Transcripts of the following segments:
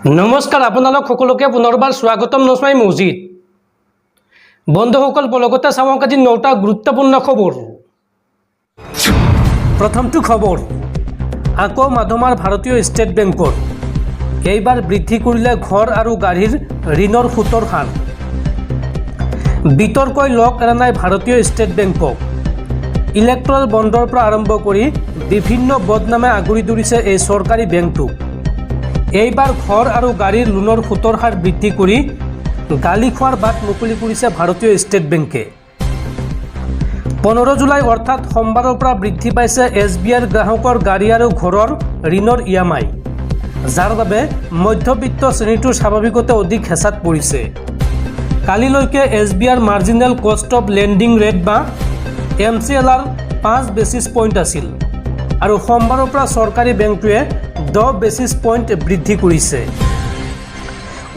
নমস্কাৰ আপোনালোক সকলোকে পুনৰবাৰ স্বাগতম নচমাই মছজিদ বন্ধুসকল পলকতে চাওক আজি 9টা গুৰুত্বপূৰ্ণ খবৰ। প্ৰথমটো খবৰ আকৌ মাধমাৰ ভাৰতীয় ষ্টেট বেংকৰ এইবাৰ বৃদ্ধি কৰিলে ঘৰ আৰু গাড়ীৰ ঋণৰ সুতৰ হাৰ। বিতৰ্কই লগ এৰা নাই ভাৰতীয় ষ্টেট বেংকক। ইলেক্ট্ৰল বণ্ডৰ পৰা আৰম্ভ কৰি বিভিন্ন বদনামে আগুৰি ধৰিছে এই চৰকাৰী বেংকটোক। এইবাৰ ঘৰ আৰু গাড়ীৰ লোনৰ সুতৰ হাৰ বৃদ্ধি কৰি গালি খোৱাৰ বাট মুকলি কৰিছে ভাৰতীয় ষ্টেট বেংকে। 15 জুলাই অৰ্থাৎ সোমবাৰৰ পৰা বৃদ্ধি পাইছে SBIৰ গ্ৰাহকৰ গাড়ী আৰু ঘৰৰ ঋণৰ EMI, যাৰ বাবে মধ্যবিত্ত শ্ৰেণীটোৰ স্বাভাৱিকতে অধিক হেঁচাত পৰিছে। কালিলৈকে SBIৰ marginal cost of lending rate বা MCLR 5 বেচিছ পইণ্ট আছিল আৰু সোমবাৰৰ পৰা চৰকাৰী বেংকটোৱে 10 বেচিছ পইণ্ট বৃদ্ধি কৰিছে।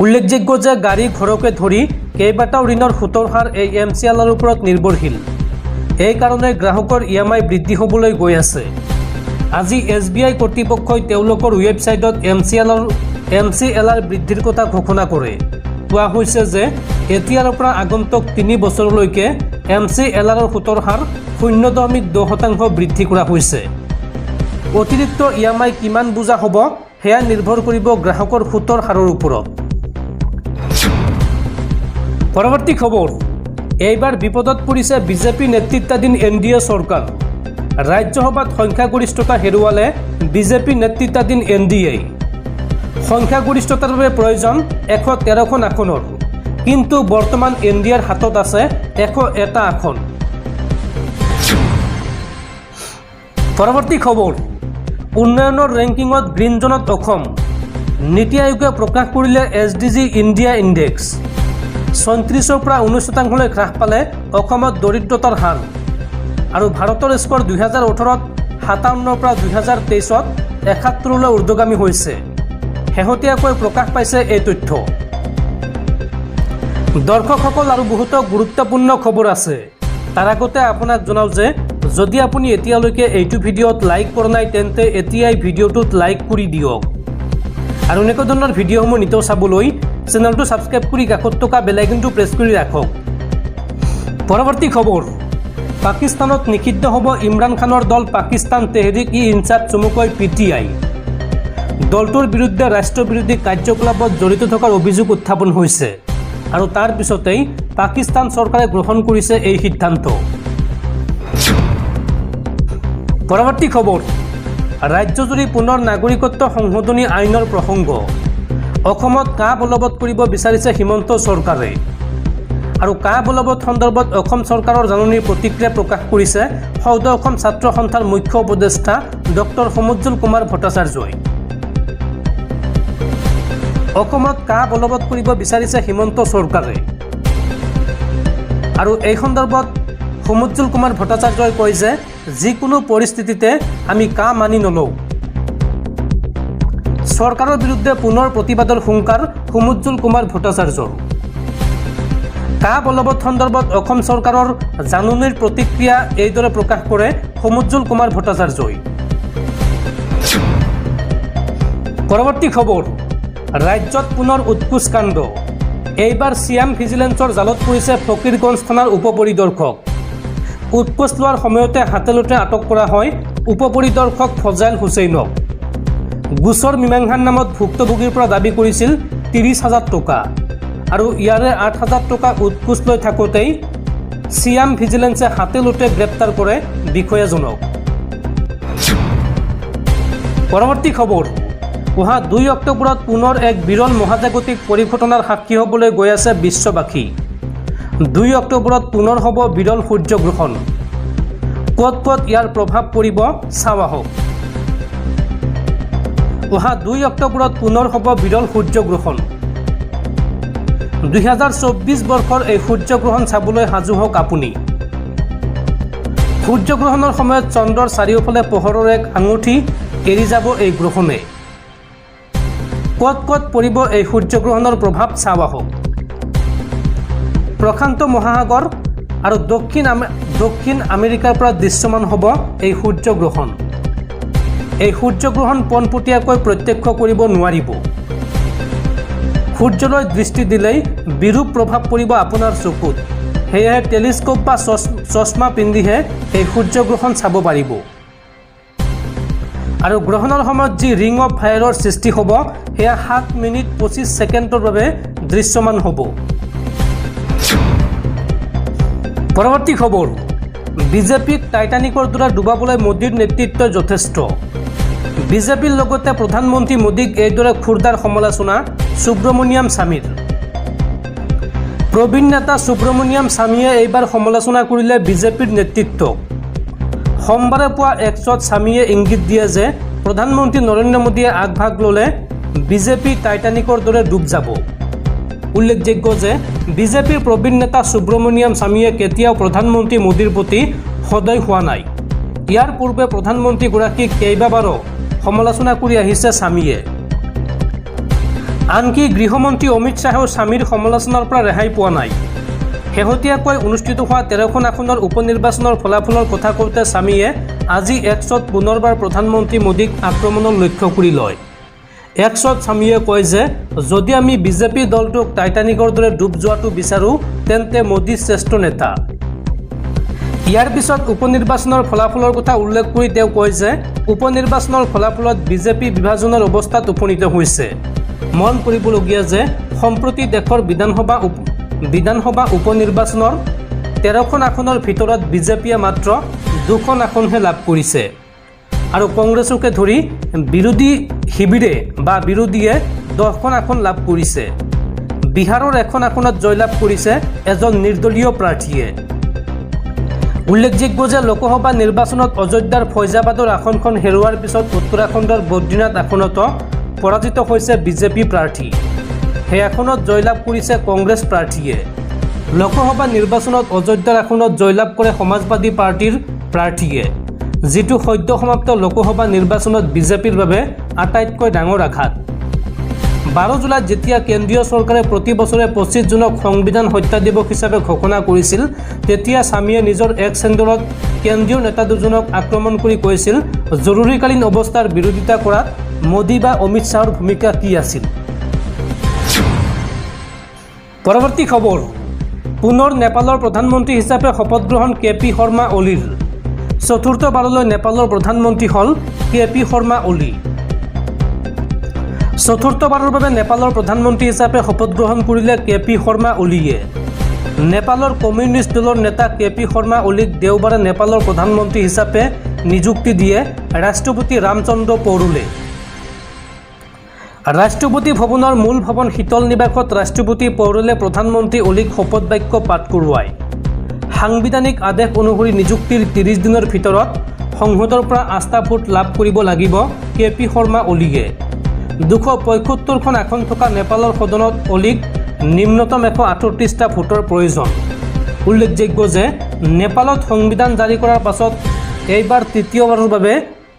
উল্লেখযোগ্য যে গাড়ী ঘৰকে ধৰি কেইবাটাও ঋণৰ সুতৰ হাৰ এই MCLR ওপৰত নিৰ্ভৰশীল। এই কাৰণে গ্ৰাহকৰ EMI বৃদ্ধি হ'বলৈ গৈ আছে। আজি SBI কৰ্তৃপক্ষই তেওঁলোকৰ ৱেবছাইটত MCLR বৃদ্ধিৰ কথা ঘোষণা কৰে। কোৱা হৈছে যে এতিয়াৰ পৰা আগন্তুক 3 বছৰলৈকে MCLRৰ সুতৰ হাৰ 0.2% বৃদ্ধি কৰা হৈছে। অতিৰিক্ত EMI কিমান বুজা হ'ব সেয়া নিৰ্ভৰ কৰিব গ্ৰাহকৰ সুতৰ হাৰৰ ওপৰত। পৰৱৰ্তী খবৰ এইবাৰ বিপদত পৰিছে বিজেপি নেতৃত্বাধীন NDA চৰকাৰ। ৰাজ্যসভাত সংখ্যাগৰিষ্ঠতা হেৰুৱালে বিজেপি নেতৃত্বাধীন NDA। সংখ্যাগৰিষ্ঠতাৰ বাবে প্ৰয়োজন 113খন আসনৰ, কিন্তু বৰ্তমান NDAৰ হাতত আছে 101টা আসন। পৰৱৰ্তী খবৰ উন্নয়নৰ ৰেংকিঙত গ্ৰীণ জোনত অসম। নীতি আয়োগে প্ৰকাশ কৰিলে SDG ইণ্ডিয়া ইণ্ডেক্স। 37ৰ পৰা 19% হ্ৰাস পালে অসমত দৰিদ্ৰতাৰ হাৰ। আৰু ভাৰতৰ স্ক'ৰ 2018ত 57ৰ পৰা 2023ত 71লৈ ঊৰ্ধ্বগামী হৈছে। শেহতীয়াকৈ প্ৰকাশ পাইছে এই তথ্য। দৰ্শকসকল আৰু বহুতো গুৰুত্বপূৰ্ণ খবৰ আছে। তাৰ আগতে আপোনাক জনাওঁ যে যদি আপুনি এতিয়ালৈকে এইটো ভিডিঅ'ত লাইক কৰা নাই তেন্তে এতিয়াই ভিডিঅ'টোত লাইক কৰি দিয়ক আৰু এনেকুৱা ধৰণৰ ভিডিঅ'সমূহ নিতৌ চাবলৈ চেনেলটো ছাবস্ক্ৰাইব কৰি কাষত থকা বেল আইকনটো প্ৰেছ কৰি ৰাখক। পৰৱৰ্তী খবৰ পাকিস্তানত নিষিদ্ধ হ'ব ইমৰান খানৰ দল পাকিস্তান তেহৰিক-ই-ইনছাফ চমুকৈ PTI। দলটোৰ বিৰুদ্ধে ৰাষ্ট্ৰবিৰোধী কাৰ্যকলাপত জড়িত থকাৰ অভিযোগ উত্থাপন হৈছে আৰু তাৰ পিছতেই পাকিস্তান চৰকাৰে গ্ৰহণ কৰিছে এই সিদ্ধান্ত। পৰৱৰ্তী খবৰ ৰাজ্যজুৰি পুনৰ নাগৰিকত্ব সংশোধনী আইনৰ প্ৰসংগ। অসমত কা বলবৎ কৰিব বিচাৰিছে হিমন্ত চৰকাৰে আৰু কা বলবৎ সন্দৰ্ভত অসম চৰকাৰৰ জাননীৰ প্ৰতিক্ৰিয়া প্ৰকাশ কৰিছে সৌদ অসম ছাত্ৰ সন্থাৰ মুখ্য উপদেষ্টা ডক্টৰ সমুজ্জল কুমাৰ ভট্টাচাৰ্যই। অসমত কা বলবৎ কৰিব বিচাৰিছে হিমন্ত চৰকাৰে আৰু এই সন্দৰ্ভত সমুজ্জল কুমাৰ ভট্টাচাৰ্যই কয় যে যিকোনো পৰিস্থিতিতে আমি কা মানি নলওঁ। চৰকাৰৰ বিৰুদ্ধে পুনৰ প্ৰতিবাদৰ হুংকাৰ সমুজ্জল কুমাৰ ভট্টাচাৰ্যৰ। কা বলবৎ সন্দৰ্ভত অসম চৰকাৰৰ জাননীৰ প্ৰতিক্ৰিয়া এইদৰে প্ৰকাশ কৰে সমুজ্জল কুমাৰ ভট্টাচাৰ্যই। পৰৱৰ্তী খবৰ ৰাজ্যত পুনৰ উৎকোচ কাণ্ড। এইবাৰ চিয়াম ভিজিলেন্সৰ জালত পৰিছে ফকীৰগঞ্জ থানাৰ উপ পৰিদৰ্শক। উৎকোচ লোৱাৰ সময়তে হাতেলোতে আটক কৰা হয় উপ পৰিদৰ্শক ফজাইল হুছেইনক। গোচৰ মীমাংসাৰ নামত ভুক্তভোগীৰ পৰা দাবী কৰিছিল 30,000 টকা আৰু ইয়াৰে 8,000 টকা উৎকোচ লৈ থাকোঁতেই চিয়াম ভিজিলেন্সে হাতেলোতে গ্ৰেপ্তাৰ কৰে বিষয়াজনক। পৰৱৰ্তী খবৰ অহা 2 অক্টোবৰত পুনৰ এক বিৰল মহাজাগতিক পৰিঘটনাৰ সাক্ষী হ'বলৈ গৈ আছে বিশ্ববাসী। 2 অক্টোবৰত পুনৰ হ'ব বিৰল সূৰ্যগ্ৰহণ। ক'ত ক'ত ইয়াৰ প্ৰভাৱ পৰিব চাওঁ আহক। অহা 2 অক্টোবৰত পুনৰ হ'ব বিৰল সূৰ্যগ্ৰহণ। 2024 বৰ্ষৰ এই সূৰ্যগ্ৰহণ চাবলৈ সাজু হওক আপুনি। সূৰ্যগ্ৰহণৰ সময়ত চন্দ্ৰৰ চাৰিওফালে পোহৰৰ এক আঙুঠি এৰি যাব এই গ্ৰহণে। ক'ত ক'ত পৰিব এই সূৰ্যগ্ৰহণৰ প্ৰভাৱ চাওঁ আহক। প্ৰশান্ত মহাসাগৰ আৰু দক্ষিণ আমেৰিকাৰ পৰা দৃশ্যমান হ'ব এই সূৰ্যগ্ৰহণ। এই সূৰ্যগ্ৰহণ পোনপটীয়াকৈ প্ৰত্যক্ষ কৰিব নোৱাৰিব। সূৰ্যলৈ দৃষ্টি দিলেই বিৰূপ প্ৰভাৱ পৰিব আপোনাৰ চকুত। সেয়েহে টেলিস্কোপ বা চশমা পিন্ধিহে এই সূৰ্যগ্ৰহণ চাব পাৰিব। আৰু গ্ৰহণৰ সময়ত যি ৰিং অফ ফায়াৰৰ সৃষ্টি হ'ব সেয়া 7 মিনিট 25 ছেকেণ্ডৰ বাবে দৃশ্যমান হ'ব। পৰৱৰ্তী খবৰ, বিজেপিক টাইটানিকৰ দ্বাৰা ডুবাবলৈ মোদীৰ নেতৃত্ব যথেষ্ট। বিজেপিৰ লগতে প্ৰধানমন্ত্ৰী মোদীক এইদৰে খুৰদাৰ সমালোচনা সুব্ৰমণিয়াম স্বামীৰ। প্ৰবীণ নেতা সুব্ৰমণিয়াম স্বামীয়ে এইবাৰ সমালোচনা কৰিলে বিজেপিৰ নেতৃত্বক। সোমবাৰে পুৱা এক্সত স্বামীয়ে ইংগিত দিয়ে যে প্ৰধানমন্ত্ৰী নৰেন্দ্ৰ মোদীয়ে আগভাগ ল'লে বিজেপি টাইটানিকৰ দৰে ডুব যাব। উল্লেখযোগ্য যে বিজেপিৰ প্ৰবীণ নেতা সুব্ৰমণিয়াম স্বামীয়ে কেতিয়াও প্ৰধানমন্ত্ৰী মোদীৰ প্ৰতি সদয় হোৱা নাই। ইয়াৰ পূৰ্বে প্ৰধানমন্ত্ৰীগৰাকীক কেইবাবাৰো সমালোচনা কৰি আহিছে স্বামীয়ে। আনকি গৃহমন্ত্ৰী অমিত শ্বাহেও স্বামীৰ সমালোচনাৰ পৰা ৰেহাই পোৱা নাই। শেহতীয়াকৈ অনুষ্ঠিত হোৱা 13খন আসনৰ উপ নিৰ্বাচনৰ ফলাফলৰ কথা কওঁতে স্বামীয়ে আজি এক্সত পুনৰবাৰ প্ৰধানমন্ত্ৰী মোদীক আক্ৰমণৰ লক্ষ্য কৰি লয়। এক্সত স্বামীয়ে কয় যে যদি আমি বিজেপি দলটোক টাইটানিকৰ দৰে ডুব যোৱাটো বিচাৰোঁ তেন্তে মোদী শ্ৰেষ্ঠ নেতা। ইয়াৰ পিছত উপ নিৰ্বাচনৰ ফলাফলৰ কথা উল্লেখ কৰি তেওঁ কয় যে উপ নিৰ্বাচনৰ ফলাফলত বিজেপি বিভাজনৰ অৱস্থাত উপনীত হৈছে। মন কৰিবলগীয়া যে সম্প্ৰতি দেশৰ বিধানসভা উপ নিৰ্বাচনৰ 13খন আসনৰ ভিতৰত বিজেপিয়ে মাত্ৰ 2খন আসনহে লাভ কৰিছে আৰু কংগ্ৰেছকে ধৰি বিৰোধী শিবিৰে বা বিৰোধীয়ে 10খন আসন লাভ কৰিছে। বিহাৰৰ এখন আসনত জয়লাভ কৰিছে এজন নিৰ্দলীয় প্ৰাৰ্থীয়ে। উল্লেখযোগ্য যে লোকসভা নিৰ্বাচনত অযোধ্যাৰ ফৈজাবাদৰ আসনখন হেৰুৱাৰ পিছত উত্তৰাখণ্ডৰ বদ্ৰীনাথ আসনতো পৰাজিত হৈছে বিজেপি প্ৰাৰ্থী। সেই আসনত জয়লাভ কৰিছে কংগ্ৰেছ প্ৰাৰ্থীয়ে। লোকসভা নিৰ্বাচনত অযোধ্যাৰ আসনত জয়লাভ কৰে সমাজবাদী পাৰ্টীৰ প্ৰাৰ্থীয়ে, যিটো সদ্য সমাপ্ত লোকসভা নিৰ্বাচনত বিজেপিৰ বাবে আটাইতকৈ ডাঙৰ আঘাত। 12 জুলাইত যেতিয়া কেন্দ্ৰীয় চৰকাৰে প্ৰতি বছৰে 25 জুনক সংবিধান হত্যা দিৱস হিচাপে ঘোষণা কৰিছিল তেতিয়া স্বামীয়ে নিজৰ এক্স হেণ্ডেলত কেন্দ্ৰীয় নেতা দুজনক আক্ৰমণ কৰি কৈছিল জৰুৰীকালীন অৱস্থাৰ বিৰোধিতা কৰাত মোদী বা অমিত শ্বাহৰ ভূমিকা কি আছিল। পৰৱৰ্তী খবৰ, পুনৰ নেপালৰ প্ৰধানমন্ত্ৰী হিচাপে শপত গ্ৰহণ কেপি শৰ্মা অলিৰ। চতুৰ্থবাৰলৈ নেপালৰ প্ৰধানমন্ত্ৰী হ'ল কেপি শৰ্মা অলি। চতুৰ্থবাৰৰ বাবে নেপালৰ প্ৰধানমন্ত্ৰী হিচাপে শপত গ্ৰহণ কৰিলে কেপি শৰ্মা অলিয়ে। নেপালৰ কমিউনিষ্ট দলৰ নেতা কেপি শৰ্মা অলিক দেওবাৰে নেপালৰ প্ৰধানমন্ত্ৰী হিচাপে নিযুক্তি দিয়ে ৰাষ্ট্ৰপতি ৰামচন্দ্ৰ পৌৰুলে। ৰাষ্ট্ৰপতি ভৱনৰ মূল ভৱন শীতল নিবাসত ৰাষ্ট্ৰপতি পৌৰুলে প্ৰধানমন্ত্ৰী অলিক শপত বাক্য পাঠ কৰোৱায়। সাংবিধানিক আদেশ অনুসৰি নিযুক্তিৰ 30 দিনৰ ভিতৰত সংসদৰ পৰা আস্থা ভোট লাভ কৰিব লাগিব কেপি শৰ্মা অলিয়ে। 275খন আসন থকা নেপালৰ সদনত অলিক নিম্নতম 138টা ভোটৰ প্ৰয়োজন। উল্লেখযোগ্য যে নেপালত সংবিধান জাৰি কৰাৰ পাছত এইবাৰ তৃতীয়বাৰৰ বাবে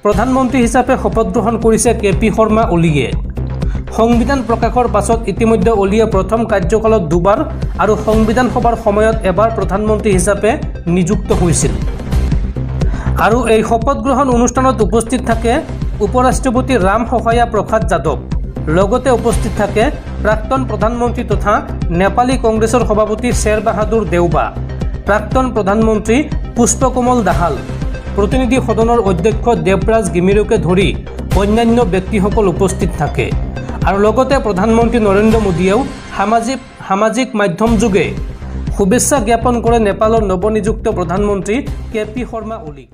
প্ৰধানমন্ত্ৰী হিচাপে শপত গ্ৰহণ কৰিছে কেপি শৰ্মা অলিয়ে। সংবিধান প্ৰকাশৰ পাছত ইতিমধ্যে অলিয়ে প্ৰথম কাৰ্যকালত 2বাৰ আৰু সংবিধান সভাৰ সময়ত এবাৰ প্ৰধানমন্ত্ৰী হিচাপে নিযুক্ত হৈছিল। আৰু এই শপত গ্ৰহণ অনুষ্ঠানত উপস্থিত থাকে উপৰাষ্ট্ৰপতি ৰাম সহায়া প্ৰসাদ যাদৱ। লগতে উপস্থিত থাকে প্ৰাক্তন প্ৰধানমন্ত্ৰী তথা নেপালী কংগ্ৰেছৰ সভাপতি শ্বেৰ বাহাদুৰ দেউবা, প্ৰাক্তন প্ৰধানমন্ত্ৰী পুষ্পকমল দাহাল, প্ৰতিনিধি সদনৰ অধ্যক্ষ দেৱৰাজ গিমিৰকে ধৰি অন্যান্য ব্যক্তিসকল উপস্থিত থাকে। আৰু লগতে প্ৰধানমন্ত্ৰী নৰেন্দ্ৰ মোদীয়েও সামাজিক মাধ্যম যোগে শুভেচ্ছা জ্ঞাপন কৰে নেপালৰ নৱনিযুক্ত প্ৰধানমন্ত্ৰী কেপি শৰ্মা অলিক।